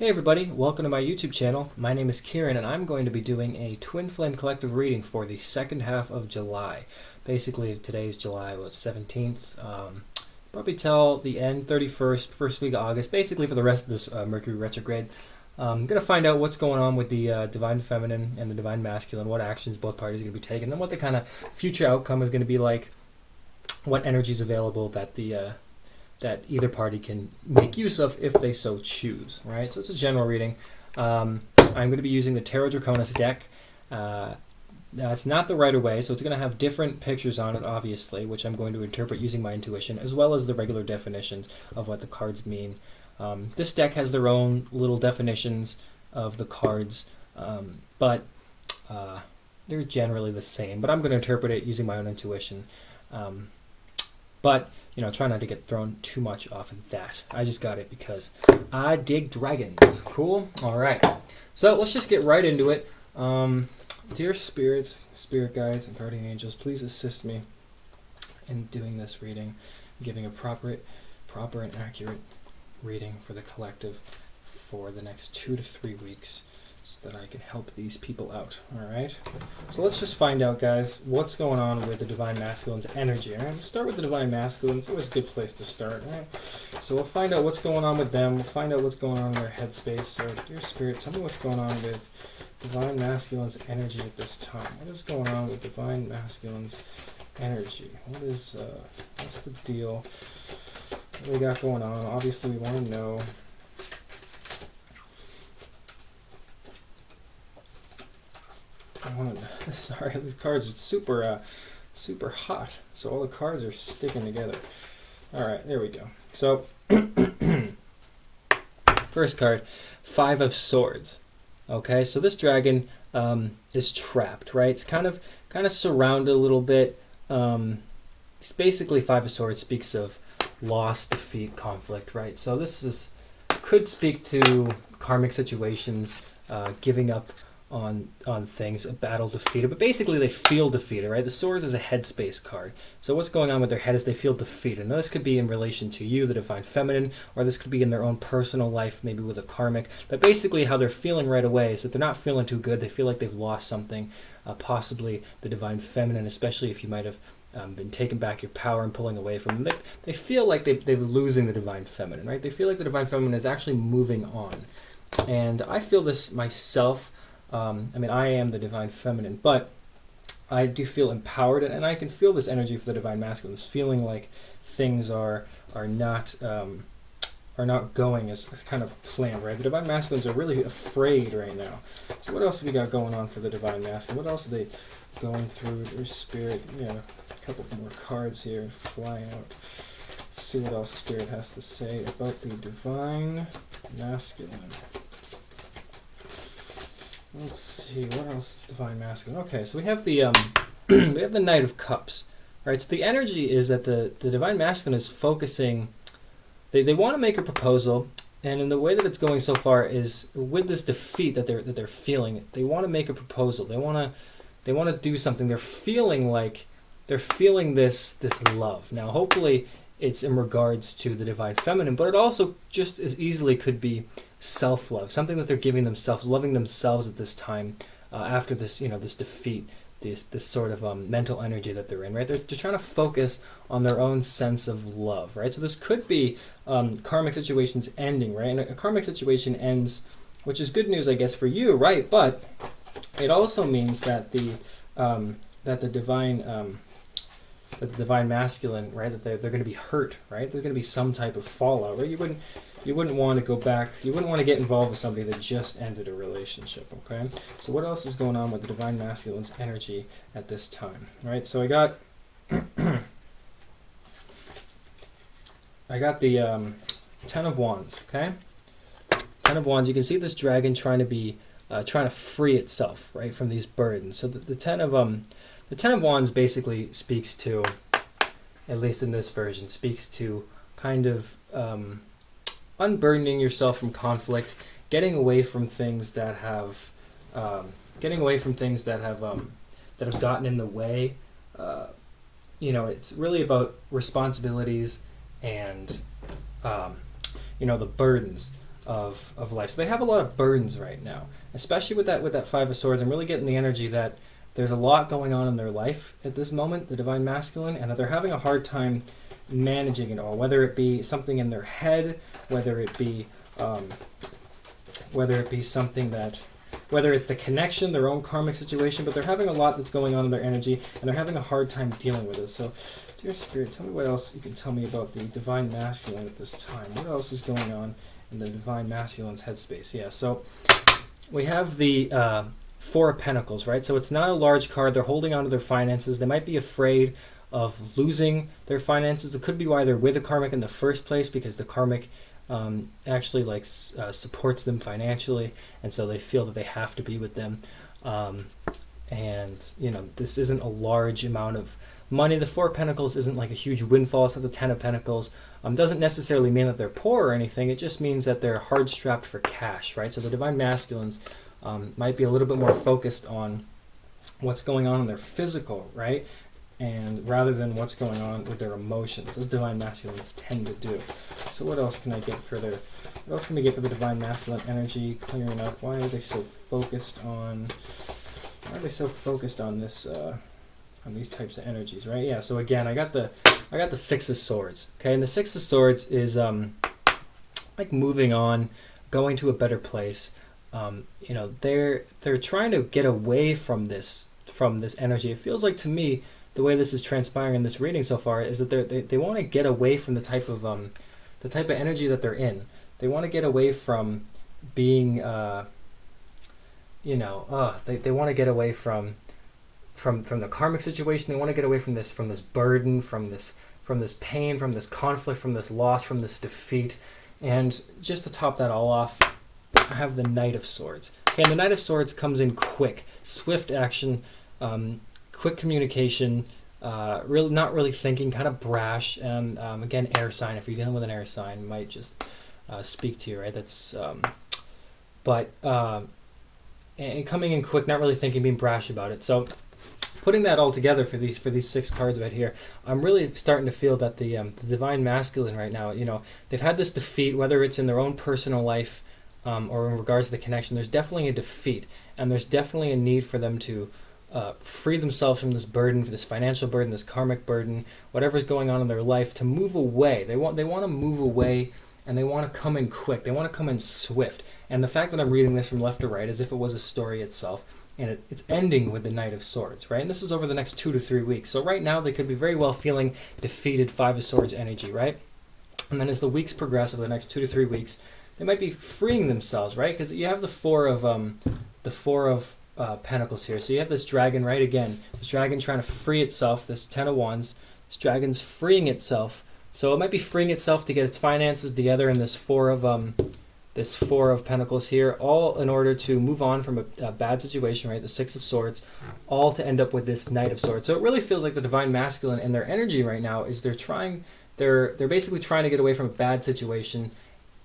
Hey everybody, welcome to my YouTube channel. My name is Kieran and I'm going to be doing a Twin Flame Collective reading for the second half of July. Basically today's July 17th, probably till the end, 31st, first week of August, basically for the rest of this Mercury retrograde. I'm going to find out what's going on with the Divine Feminine and the Divine Masculine, what actions both parties are going to be taking, and what the kind of future outcome is going to be like, what energy is available that that either party can make use of if they so choose, right? So it's a general reading. I'm going to be using the Tarot Draconis deck. Now it's not the Rider-Waite, so it's going to have different pictures on it, obviously, which I'm going to interpret using my intuition, as well as the regular definitions of what the cards mean. This deck has their own little definitions of the cards, but they're generally the same. But I'm going to interpret it using my own intuition. But try not to get thrown too much off of that. I just got it because I dig dragons. Cool? All right. So let's just get right into it. Dear spirits, spirit guides, and guardian angels, please assist me in doing this reading, giving a proper and accurate reading for the collective for the next 2 to 3 weeks so that I can help these people out. All right? So let's just find out, guys, what's going on with the Divine Masculine's energy. All right? We'll start with the Divine Masculine. It's always a good place to start. All right? So we'll find out what's going on with them. We'll find out what's going on in their headspace. So, dear Spirit, tell me what's going on with Divine Masculine's energy at this time. What is going on with Divine Masculine's energy? What's the deal? What do we got going on? Obviously, we want to know. Sorry, these cards are super hot, so all the cards are sticking together. All right, there we go. So, first card, 5 of Swords. Okay, so this dragon is trapped, right? It's kind of surrounded a little bit. It's basically 5 of Swords speaks of loss, defeat, conflict, right? So this could speak to karmic situations, giving up on things, a battle defeated, but basically they feel defeated, right? The Swords is a headspace card. So what's going on with their head is they feel defeated. Now this could be in relation to you, the Divine Feminine, or this could be in their own personal life, maybe with a karmic. But basically how they're feeling right away is that they're not feeling too good. They feel like they've lost something, possibly the Divine Feminine, especially if you might have been taking back your power and pulling away from them. They feel like they're losing the Divine Feminine, right? They feel like the Divine Feminine is actually moving on. And I feel this myself. I am the Divine Feminine, but I do feel empowered, and I can feel this energy for the Divine Masculine. This feeling like things are not going as kind of planned, right? The Divine Masculines are really afraid right now. So what else have we got going on for the Divine Masculine? What else are they going through? Their spirit, a couple more cards here flying out. Let's see what else Spirit has to say about the Divine Masculine. Let's see, what else is Divine Masculine? Okay, so we have the we have the Knight of Cups, right? So the energy is that the Divine Masculine is focusing. They want to make a proposal, and in the way that it's going so far is with this defeat that they're feeling. They want to make a proposal. They want to do something. They're feeling this love. Now, hopefully, it's in regards to the Divine Feminine, but it also just as easily could be self-love, something that they're giving themselves, loving themselves at this time, after this, this defeat, this sort of mental energy that they're in, right? They're trying to focus on their own sense of love, right? So this could be karmic situations ending, right? And a karmic situation ends, which is good news, I guess, for you, right? But it also means that the Divine Masculine, right, that they're going to be hurt, right? There's going to be some type of fallout, right? You wouldn't want to go back. You wouldn't want to get involved with somebody that just ended a relationship, okay? So what else is going on with the Divine Masculine's energy at this time, right? So I got the 10 of Wands, okay? 10 of Wands. You can see this dragon trying to free itself, right, from these burdens. So the 10 of Wands basically speaks to, at least in this version, speaks to kind of unburdening yourself from conflict, getting away from things that have gotten in the way. It's really about responsibilities and the burdens of life. So they have a lot of burdens right now, especially with that Five of Swords. I'm really getting the energy that there's a lot going on in their life at this moment, the Divine Masculine, and that they're having a hard time managing it all, whether it be something in their head, whether it be something that, whether it's the connection, their own karmic situation, but they're having a lot that's going on in their energy, and they're having a hard time dealing with it. So, dear Spirit, tell me what else you can tell me about the Divine Masculine at this time. What else is going on in the Divine Masculine's headspace? Yeah, so we have the Four of Pentacles, right? So it's not a large card. They're holding on to their finances. They might be afraid of losing their finances. It could be why they're with a karmic in the first place, because the karmic actually supports them financially, and so they feel that they have to be with them. And this isn't a large amount of money. The Four of Pentacles isn't like a huge windfall. It's not the Ten of Pentacles. Doesn't necessarily mean that they're poor or anything. It just means that they're hard strapped for cash, right? So the Divine Masculines might be a little bit more focused on what's going on in their physical, right? And rather than what's going on with their emotions, as Divine Masculines tend to do. So what else can I get for their? What else can we get for the Divine Masculine energy clearing up? Why are they so focused on? Why are they so focused on this? On these types of energies, right? Yeah. So again, I got the Six of Swords. Okay, and the Six of Swords is like moving on, going to a better place. They're trying to get away from this energy. It feels like to me, the way this is transpiring in this reading so far is that they want to get away from the type of energy that they're in. They want to get away from being, they want to get away from the karmic situation. They want to get away from this burden, from this pain, from this conflict, from this loss, from this defeat. And just to top that all off, I have the Knight of Swords. Okay, and the Knight of Swords comes in quick, swift action, quick communication, not really thinking, kind of brash, and again, air sign. If you're dealing with an air sign, might just speak to you, right? That's, and coming in quick, not really thinking, being brash about it. So, putting that all together for these six cards right here, I'm really starting to feel that the Divine Masculine right now, they've had this defeat, whether it's in their own personal life or in regards to the connection. There's definitely a defeat, and there's definitely a need for them to free themselves from this burden, for this financial burden, this karmic burden, whatever's going on in their life, to move away. They want to move away, and they want to come in quick. They want to come in swift. And the fact that I'm reading this from left to right as if it was a story itself, and it's ending with the Knight of Swords, right? And this is over the next 2 to 3 weeks. So right now they could be very well feeling defeated, Five of Swords energy, right? And then as the weeks progress over the next 2 to 3 weeks, they might be freeing themselves, right? Because you have the Four of Pentacles here. So you have this dragon, right? Again, this dragon trying to free itself, this Ten of Wands. This dragon's freeing itself. So it might be freeing itself to get its finances together in this Four of Pentacles here, all in order to move on from a bad situation, right? The Six of Swords, all to end up with this Knight of Swords. So it really feels like the Divine Masculine and their energy right now is they're basically trying to get away from a bad situation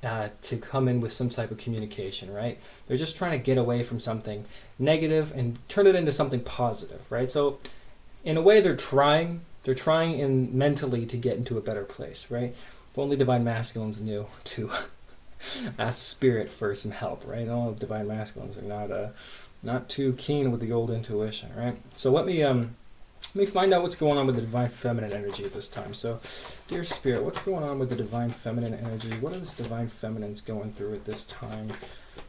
to come in with some type of communication, right? They're just trying to get away from something negative and turn it into something positive, right? So in a way they're trying mentally to get into a better place, right? If only Divine Masculines knew to ask Spirit for some help, right? All Divine Masculines are not too keen with the old intuition, right? So let me find out what's going on with the Divine Feminine energy at this time. So, dear Spirit, what's going on with the Divine Feminine energy? What is Divine Feminines going through at this time?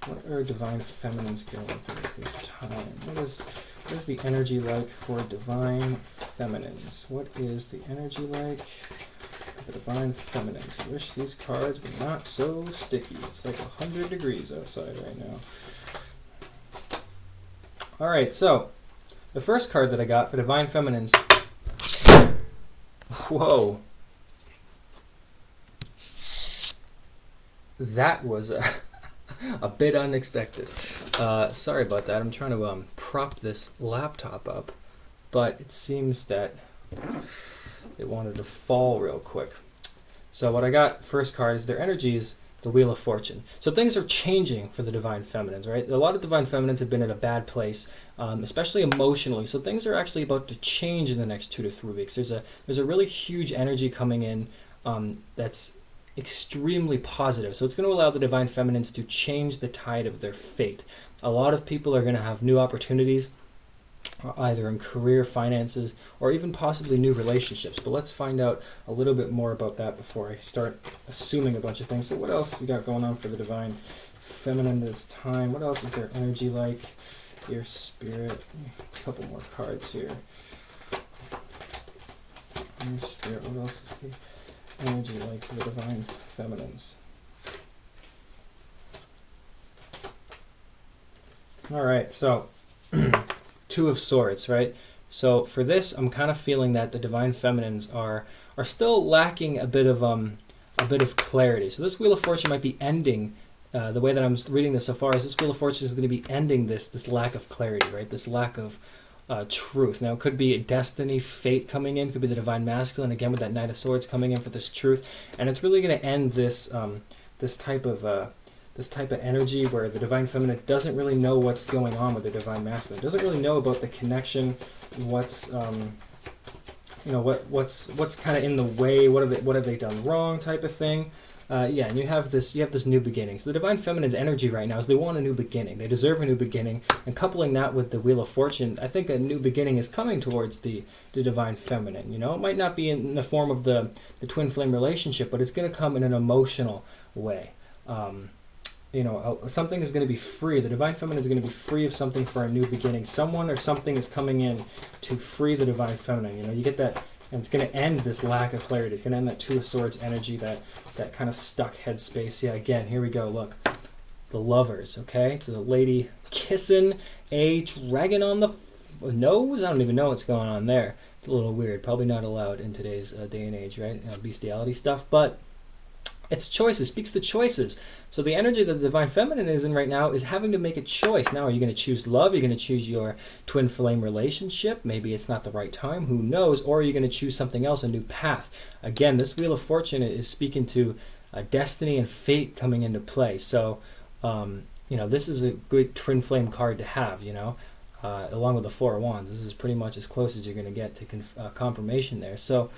What are Divine Feminines going through at this time? What is the energy like for Divine Feminines? What is the energy like for the Divine Feminines? I wish these cards were not so sticky. It's like 100 degrees outside right now. All right, so the first card that I got for Divine Feminines. Whoa. That was a bit unexpected. Sorry about that. I'm trying to prop this laptop up, but it seems that it wanted to fall real quick. So what I got first card is their energy is the Wheel of Fortune. So things are changing for the Divine Feminines, right? A lot of Divine Feminines have been in a bad place, especially emotionally. So things are actually about to change in the next 2 to 3 weeks. There's a really huge energy coming in that's extremely positive. So it's going to allow the divine feminines to change the tide of their fate. A lot of people are going to have new opportunities, either in career, finances, or even possibly new relationships. But let's find out a little bit more about that before I start assuming a bunch of things. So what else we got going on for the divine feminine this time? What else is their energy like? Your spirit. A couple more cards here. Your spirit. What else is the energy like for the divine feminines? All right, so Two of Swords, right? So for this, I'm kind of feeling that the divine feminines are still lacking a bit of clarity. So this Wheel of Fortune might be ending. The way that I'm reading this so far is this Wheel of Fortune is going to be ending this lack of clarity, right? This lack of truth. Now, it could be destiny, fate coming in. Could be the divine masculine again with that Knight of Swords coming in for this truth, and it's really going to end this this type of energy where the divine feminine doesn't really know what's going on with the divine masculine. Doesn't really know about the connection. What's what's kind of in the way. What have they done wrong? Type of thing. Yeah, and you have this new beginning. So the divine feminine's energy right now is they want a new beginning. They deserve a new beginning, and coupling that with the Wheel of Fortune, I think a new beginning is coming towards the divine feminine. You know, it might not be in the form of the twin flame relationship, but it's going to come in an emotional way. Something is going to be free. The divine feminine is going to be free of something for a new beginning. Someone or something is coming in to free the divine feminine. You know, you get that. And it's going to end this lack of clarity. It's going to end that Two of Swords energy, that kind of stuck headspace. Yeah, again, here we go. Look, the Lovers, okay? It's a lady kissing a dragon on the nose. I don't even know what's going on there. It's a little weird. Probably not allowed in today's day and age, right? Bestiality stuff. But it's choices, speaks to choices. So the energy that the divine feminine is in right now is having to make a choice. Now, are you going to choose love? Are you going to choose your twin flame relationship? Maybe it's not the right time. Who knows? Or are you going to choose something else, a new path? Again, this Wheel of Fortune is speaking to destiny and fate coming into play. So, this is a good twin flame card to have, along with the Four of Wands. This is pretty much as close as you're going to get to confirmation there. So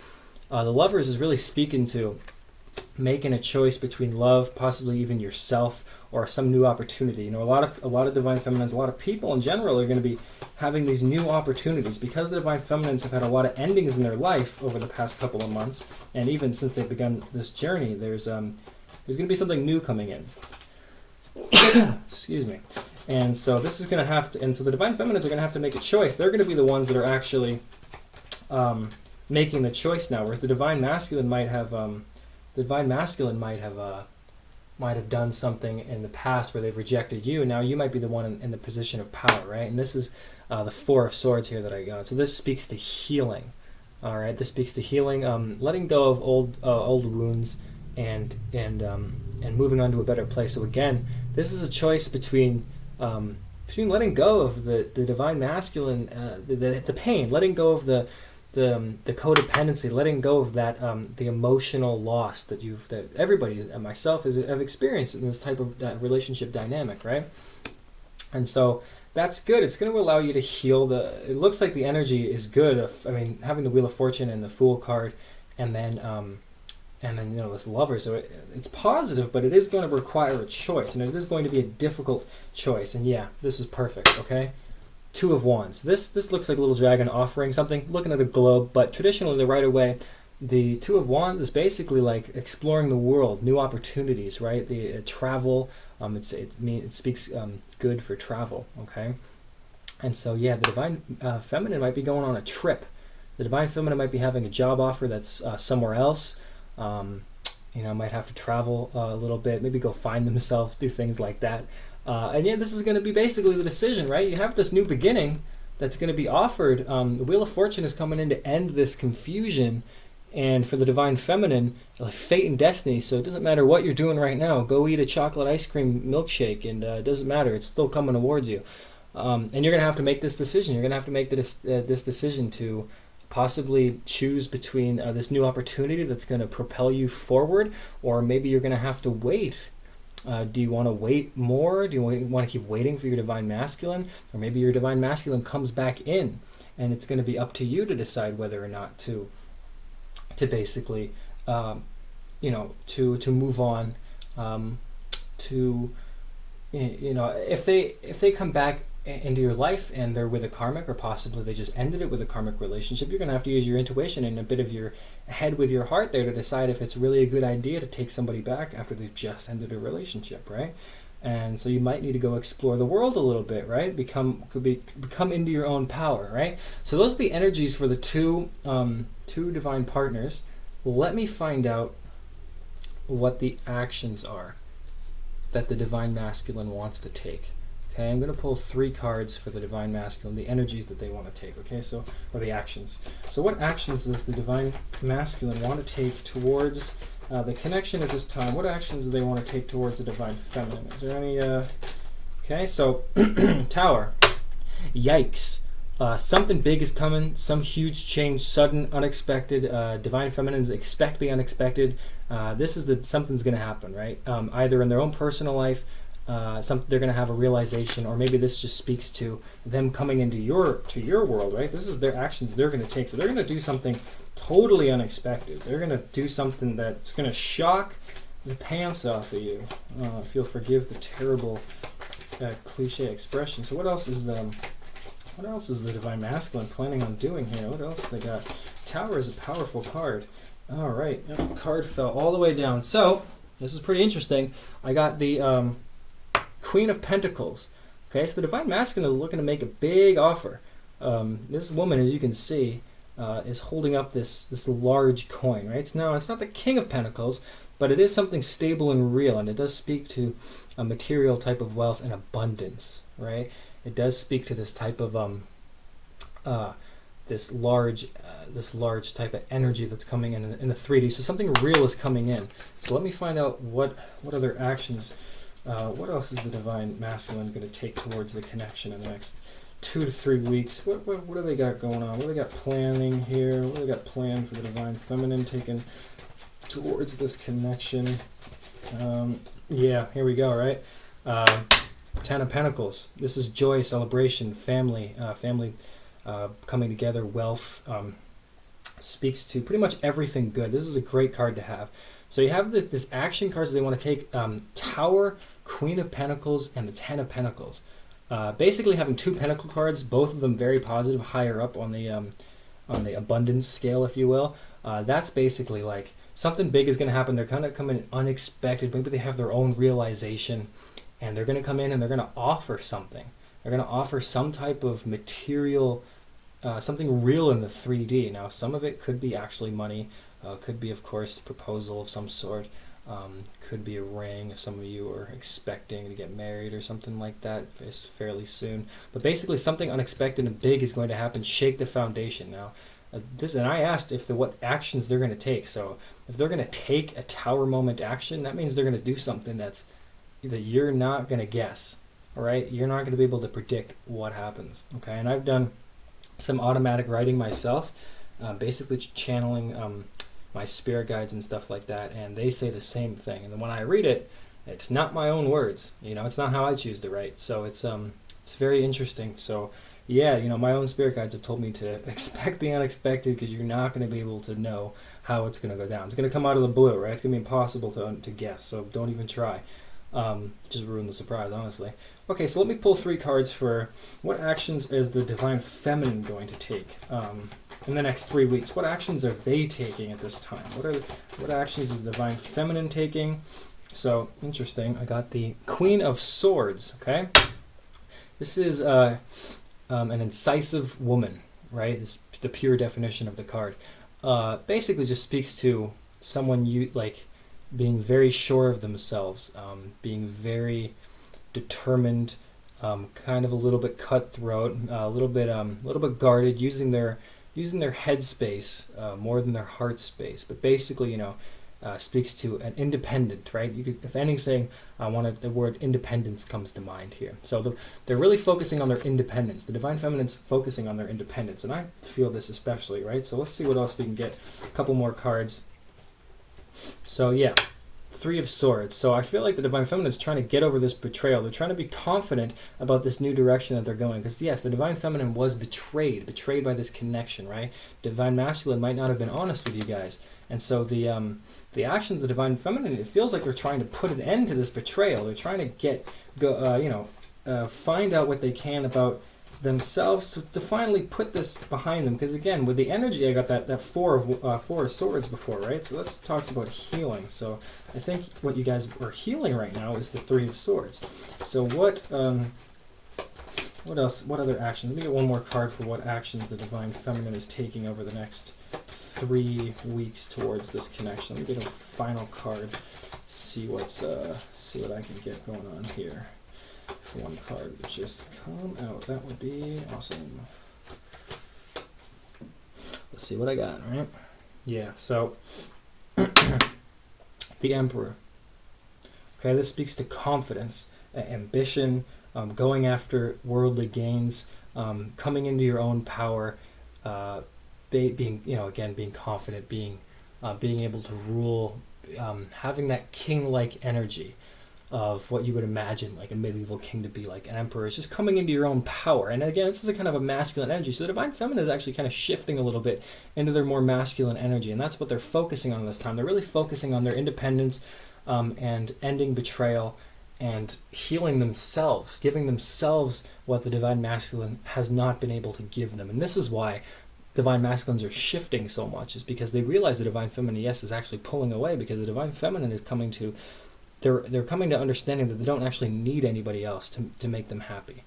the Lovers is really speaking to making a choice between love, possibly even yourself, or some new opportunity. A lot of divine feminines, a lot of people in general are going to be having these new opportunities because the divine feminines have had a lot of endings in their life over the past couple of months, and even since they've begun this journey, there's going to be something new coming in. Excuse me. And so this is going to have to, and so the divine feminines are going to have to make a choice. They're going to be the ones that are actually making the choice now, whereas the divine masculine might have done something in the past where they've rejected you, and now you might be the one in the position of power, right? And this is the Four of Swords here that I got. So this speaks to healing. All right, this speaks to healing, letting go of old wounds, and moving on to a better place. So again, this is a choice between letting go of the divine masculine, the pain, letting go of the codependency, letting go of that the emotional loss that everybody and myself have experienced in this type of relationship dynamic, right? And so that's good. It's going to allow you to heal. It looks like the energy is good. Having the Wheel of Fortune and the Fool card, and then this Lover. So it's positive, but it is going to require a choice, and it is going to be a difficult choice. And yeah, this is perfect. Okay. Two of Wands. This looks like a little dragon offering something, looking at a globe, but traditionally the right-of-way, the Two of Wands is basically like exploring the world, new opportunities, right? The travel, it speaks good for travel, okay? And so yeah, the divine feminine might be going on a trip. The divine feminine might be having a job offer that's somewhere else. Might have to travel a little bit, maybe go find themselves, do things like that. And yeah, this is going to be basically the decision, right? You have this new beginning that's going to be offered. The Wheel of Fortune is coming in to end this confusion, and for the divine feminine, like fate and destiny. So it doesn't matter what you're doing right now. Go eat a chocolate ice cream milkshake, and it doesn't matter. It's still coming towards you. And you're going to have to make this decision. You're going to have to make this decision to possibly choose between this new opportunity that's going to propel you forward, or maybe you're going to have to wait. Do you want to wait more? Do you want to keep waiting for your divine masculine? Or maybe your divine masculine comes back in, and it's going to be up to you to decide whether or not to basically to move on, to if they come back into your life and they're with a karmic, or possibly they just ended it with a karmic relationship, you're going to have to use your intuition and a bit of your head with your heart there to decide if it's really a good idea to take somebody back after they've just ended a relationship, right? And so you might need to go explore the world a little bit, right? Become into your own power, right? So those are the energies for the two divine partners. Let me find out what the actions are that the divine masculine wants to take. Okay, I'm going to pull 3 cards for the divine masculine, the energies that they want to take. Okay, so or the actions. So what actions does the divine masculine want to take towards the connection at this time? What actions do they want to take towards the divine feminine? Is there any? Okay, so Tower. Yikes. Something big is coming, some huge change, sudden, unexpected. Divine feminines expect the unexpected. This is something's going to happen, right? Either in their own personal life, they're going to have a realization, or maybe this just speaks to them coming into your world, right? This is their actions they're going to take. So they're going to do something totally unexpected. They're going to do something that's going to shock the pants off of you. If you'll forgive the terrible cliche expression. So what else is the divine masculine planning on doing here? What else they got? Tower is a powerful card. All right, the card fell all the way down. So this is pretty interesting. I got the Queen of Pentacles. Okay, so the divine masculine is looking to make a big offer. This woman, as you can see, is holding up this large coin, right? It's not the King of Pentacles, but it is something stable and real, and it does speak to a material type of wealth and abundance, right? It does speak to this type of this large type of energy that's coming in the 3D. So something real is coming in. So let me find out what other actions. What else is the divine masculine going to take towards the connection in the next 2 to 3 weeks? What do they got going on? What do they got planning here? What do they got planned for the divine feminine taking towards this connection? Yeah, here we go, right? 10 of Pentacles. This is joy, celebration, family coming together, wealth. Speaks to pretty much everything good. This is a great card to have. So you have this action cards that they want to take. Tower, Queen of Pentacles, and the 10 of Pentacles. Basically having 2 Pentacle cards, both of them very positive, higher up on the abundance scale, if you will. That's basically like something big is going to happen. They're going to come in unexpected. Maybe they have their own realization, and they're going to come in and they're going to offer something. They're going to offer some type of material, something real in the 3D. Now, some of it could be actually money. Could be, of course, a proposal of some sort. Could be a ring if some of you are expecting to get married or something like that fairly soon. But basically something unexpected and big is going to happen, shake the foundation. Now, and I asked what actions they're going to take. So if they're going to take a Tower moment action, that means they're going to do something that you're not going to guess. All right? You're not going to be able to predict what happens. Okay? And I've done some automatic writing myself, basically channeling my spirit guides and stuff like that, and they say the same thing. And then when I read it, it's not my own words. It's not how I choose to write. So it's very interesting. So yeah, my own spirit guides have told me to expect the unexpected, because you're not going to be able to know how it's going to go down. It's going to come out of the blue, right? It's going to be impossible to guess. So don't even try. Just ruin the surprise, honestly. Okay, so let me pull 3 cards for what actions is the divine feminine going to take in the next 3 weeks. What actions are they taking at this time? What actions is the divine feminine taking? So interesting. I got the Queen of Swords. Okay, this is an incisive woman, right? It's the pure definition of the card. Basically, just speaks to someone being very sure of themselves, being very determined, kind of a little bit cutthroat, a little bit guarded, using their head space more than their heart space. But basically, speaks to an independent, right? If anything, the word independence comes to mind here. So they're really focusing on their independence. The divine feminine's focusing on their independence, and I feel this especially, right? So let's see what else we can get. A couple more cards. So yeah, Three of Swords. So I feel like the Divine Feminine is trying to get over this betrayal. They're trying to be confident about this new direction that they're going. Because yes, the Divine Feminine was betrayed by this connection, right? Divine Masculine might not have been honest with you guys. And so the actions of the Divine Feminine, it feels like they're trying to put an end to this betrayal. They're trying to find out what they can about themselves to finally put this behind them. Because again, with the energy, I got that four of Swords before, right? So that talks about healing. So I think what you guys are healing right now is the Three of Swords. So what else? What other actions? Let me get one more card for what actions the Divine Feminine is taking over the next 3 weeks towards this connection. Let me get a final card. See what I can get going on here. One card would just come out. That would be awesome. Let's see what I got, right? Yeah, so the Emperor. Okay, this speaks to confidence, ambition, going after worldly gains, coming into your own power, being confident, being able to rule, having that king-like energy of what you would imagine like a medieval king to be like. An emperor is just coming into your own power. And again, this is a kind of a masculine energy. So the Divine Feminine is actually kind of shifting a little bit into their more masculine energy. And that's what they're focusing on this time. They're really focusing on their independence and ending betrayal and healing themselves, giving themselves what the Divine Masculine has not been able to give them. And this is why Divine Masculines are shifting so much, is because they realize the Divine Feminine, yes, is actually pulling away, because the Divine Feminine is coming to they're coming to understanding that they don't actually need anybody else to make them happy,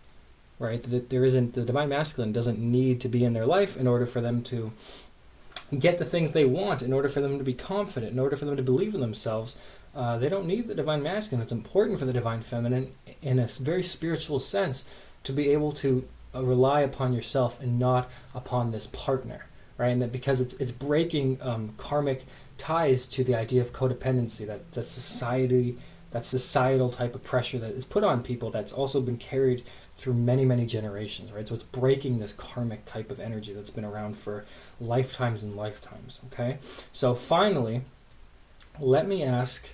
right? That the Divine Masculine doesn't need to be in their life in order for them to get the things they want, in order for them to be confident, in order for them to believe in themselves. They don't need the Divine Masculine. It's important for the Divine Feminine, in a very spiritual sense, to be able to rely upon yourself and not upon this partner, right? And that because it's breaking karmic ties to the idea of codependency, that societal type of pressure that is put on people, that's also been carried through many, many generations, right? So it's breaking this karmic type of energy that's been around for lifetimes and lifetimes, okay? So finally, let me ask,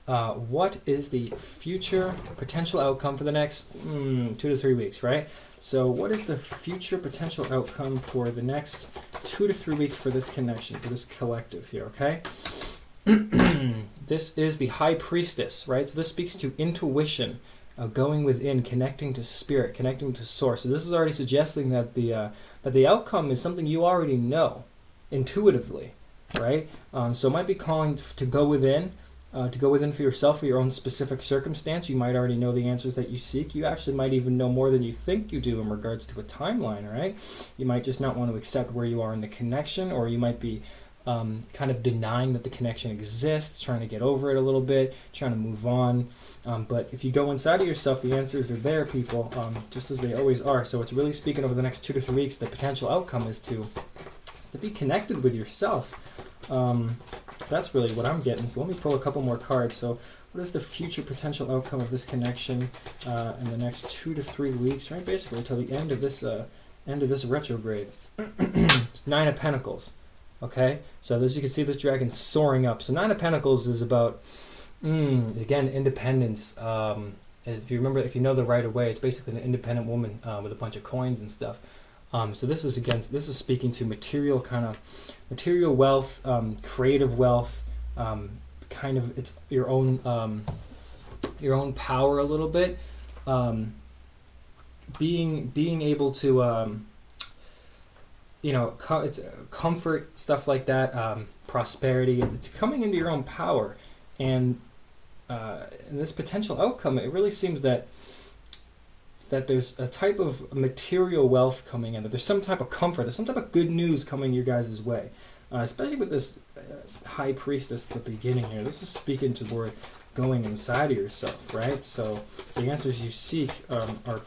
what is the future potential outcome for the next 2 to 3 weeks, right? So what is the future potential outcome for the next 2 to 3 weeks for this connection, for this collective here, okay? This is the High Priestess, right? So this speaks to intuition, going within, connecting to spirit, connecting to source. So this is already suggesting that the outcome is something you already know intuitively, right? So it might be calling to go within, for yourself, for your own specific circumstance. You might already know the answers that you seek. You actually might even know more than you think you do in regards to a timeline, right? You might just not want to accept where you are in the connection, or you might be kind of denying that the connection exists, trying to get over it a little bit, trying to move on. But if you go inside of yourself, the answers are there, people, just as they always are. So it's really speaking over the next 2 to 3 weeks, the potential outcome is to be connected with yourself. That's really what I'm getting. So let me pull a couple more cards. So what is the future potential outcome of this connection in the next 2 to 3 weeks, right? Basically until the end of this retrograde. It's 9 of Pentacles. Okay, so as you can see, this dragon soaring up. So 9 of Pentacles is about, again, independence. If you know the Rider-Waite, it's basically an independent woman with a bunch of coins and stuff. So this is speaking to material wealth, creative wealth, kind of it's your own power a little bit, being able to it's comfort, stuff like that, prosperity. It's coming into your own power, and in this potential outcome, it really seems that there's a type of material wealth coming in, that there's some type of comfort, there's some type of good news coming your guys' way, especially with this High Priestess at the beginning here. This is speaking toward going inside of yourself, right? So the answers you seek are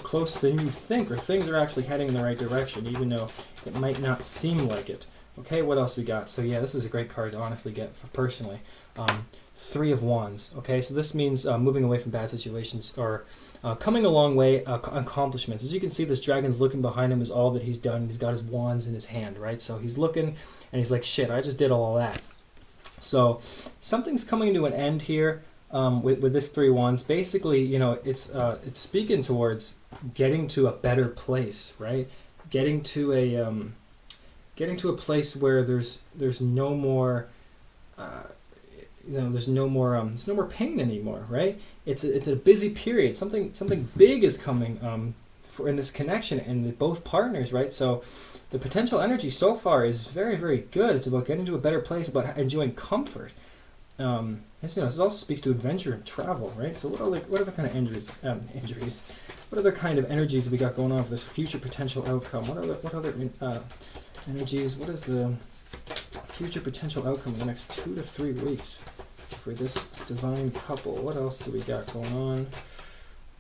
closer than you think, or things are actually heading in the right direction, even though it might not seem like it. Okay, what else we got? So yeah, this is a great card to honestly get for personally. 3 of Wands. Okay, so this means moving away from bad situations, or coming a long way, accomplishments. As you can see, this dragon's looking behind him is all that he's done. He's got his wands in his hand, right? So he's looking, and he's like, shit, I just did all that. So something's coming to an end here with this 3 wands. Basically, it's speaking towards getting to a better place, right? Getting to a place where there's no more there's no more pain anymore, right? It's a busy period. Something big is coming for in this connection and with both partners, right? So the potential energy so far is very, very good. It's about getting to a better place, about enjoying comfort. This also speaks to adventure and travel, right? So what other kind of injuries? What other kind of energies we got going on for this future potential outcome? What other energies? What is the future potential outcome in the next 2 to 3 weeks for this divine couple? What else do we got going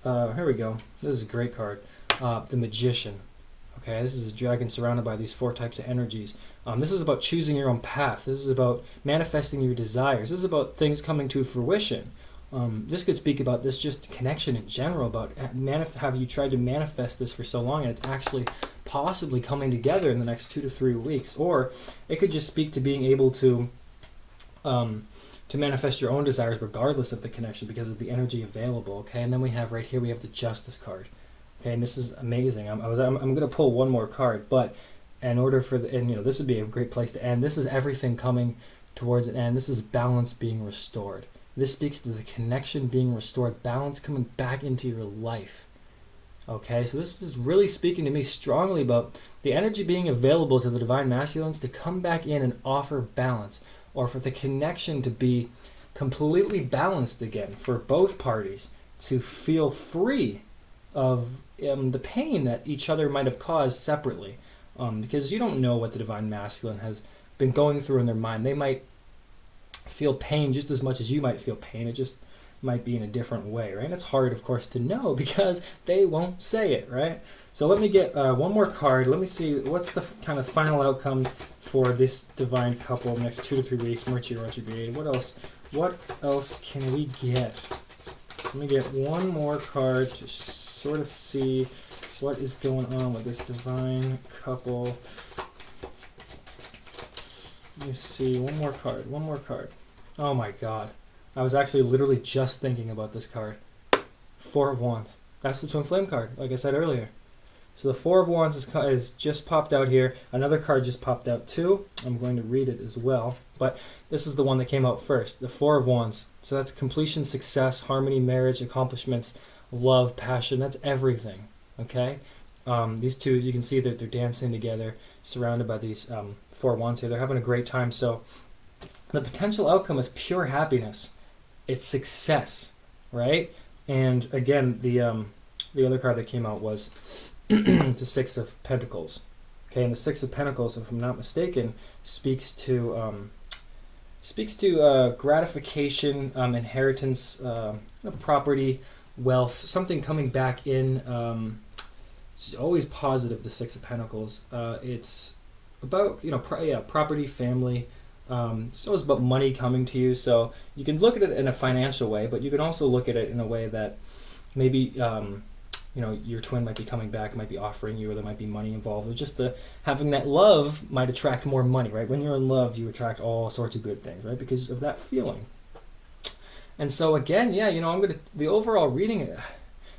on? Here we go. This is a great card. The Magician. Okay, this is a dragon surrounded by these 4 types of energies. This is about choosing your own path. This is about manifesting your desires. This is about things coming to fruition. This could speak about this just connection in general, about have you tried to manifest this for so long and it's actually possibly coming together in the next 2 to 3 weeks. Or it could just speak to being able to manifest your own desires regardless of the connection because of the energy available. Okay, and then we have right here, we have the Justice card. Okay, and this is amazing. I'm going to pull one more card, but in order for this would be a great place to end. This is everything coming towards an end. This is balance being restored. This speaks to the connection being restored, balance coming back into your life. Okay, so this is really speaking to me strongly about the energy being available to the divine masculines to come back in and offer balance, or for the connection to be completely balanced again, for both parties to feel free of the pain that each other might have caused separately, because you don't know what the divine masculine has been going through in their mind. They might feel pain just as much as you might feel pain. It just might be in a different way, right? And it's hard, of course, to know because they won't say it, right? So let me get one more card. Let me see what's the kind of final outcome for this divine couple next 2 to 3 weeks. Mercury retrograde. What else can we get? Let me get one more card to sort of see what is going on with this divine couple. Let me see, one more card. Oh my god. I was actually literally just thinking about this card. 4 of Wands. That's the Twin Flame card, like I said earlier. So the 4 of Wands is just popped out here. Another card just popped out too. I'm going to read it as well. But this is the one that came out first, the 4 of Wands. So that's completion, success, harmony, marriage, accomplishments, love, passion. That's everything, okay? These two, you can see that they're dancing together, surrounded by these 4 of Wands here. They're having a great time. So the potential outcome is pure happiness. It's success, right? And again, the other card that came out was the 6 of Pentacles. Okay, and the 6 of Pentacles, if I'm not mistaken, speaks to gratification, inheritance, property, wealth, something coming back in. It's always positive. The 6 of Pentacles. It's about property, family. It's always about money coming to you. So you can look at it in a financial way, but you can also look at it in a way that maybe your twin might be coming back, might be offering you, or there might be money involved. Or just having that love might attract more money, right? When you're in love, you attract all sorts of good things, right? Because of that feeling. And so again, the overall reading,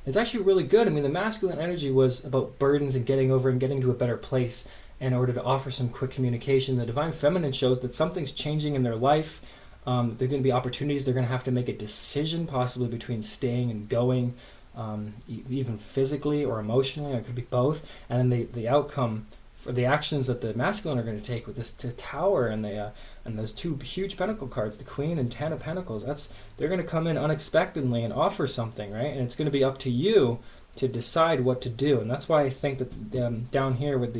it's actually really good. I mean, the masculine energy was about burdens and getting over and getting to a better place in order to offer some quick communication. The divine feminine shows that something's changing in their life. There are going to be opportunities. They're going to have to make a decision, possibly between staying and going, even physically or emotionally. It could be both. And then the outcome for the actions that the masculine are going to take with this Tower and those 2 huge pentacle cards, the Queen and 10 of Pentacles. They're going to come in unexpectedly and offer something, right? And it's going to be up to you to decide what to do. And that's why I think that down here with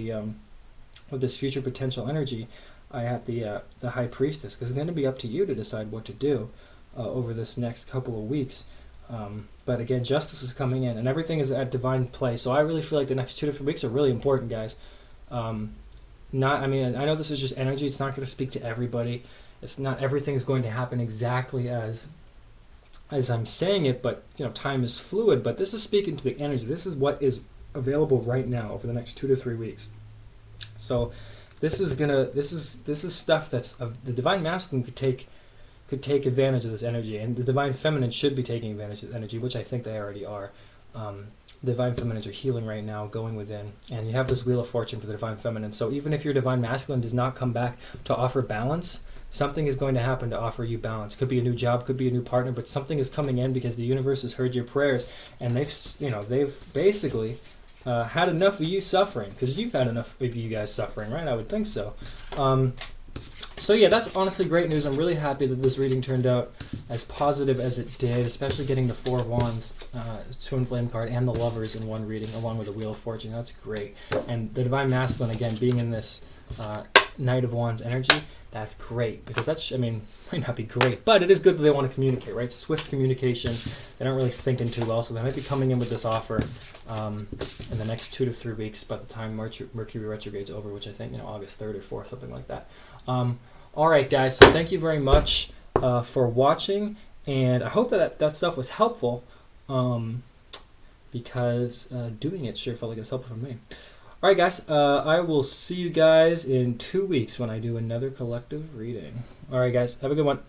this future potential energy, I have the High Priestess, because it's going to be up to you to decide what to do over this next couple of weeks. But again, justice is coming in, and everything is at divine play. So I really feel like the next 2 to 3 weeks are really important, guys. I know this is just energy. It's not going to speak to everybody. It's not everything is going to happen exactly as I'm saying it, but time is fluid. But this is speaking to the energy. This is what is available right now over the next 2 to 3 weeks. So this is stuff that's the divine masculine could take could take advantage of this energy, and the Divine Feminine should be taking advantage of this energy, which I think they already are. The Divine Feminines are healing right now, going within, and you have this Wheel of Fortune for the Divine Feminine. So even if your Divine Masculine does not come back to offer balance, something is going to happen to offer you balance. Could be a new job, could be a new partner, but something is coming in because the universe has heard your prayers, and they've basically had enough of you suffering, because you've had enough of you guys suffering, right? I would think so. So yeah, that's honestly great news. I'm really happy that this reading turned out as positive as it did, especially getting the Four of Wands, Twin Flame card, and the Lovers in one reading, along with the Wheel of Fortune. That's great. And the Divine Masculine, again, being in this Knight of Wands energy, that's great. Because that's, might not be great, but it is good that they want to communicate, right? Swift communication. They don't really thinking too well, so they might be coming in with this offer in the next 2 to 3 weeks by the time Mercury retrograde's over, which I think, August 3rd or 4th, something like that. Alright guys, so thank you very much for watching, and I hope that stuff was helpful, because doing it sure felt like it was helpful for me. Alright guys, I will see you guys in 2 weeks when I do another collective reading. Alright guys, have a good one.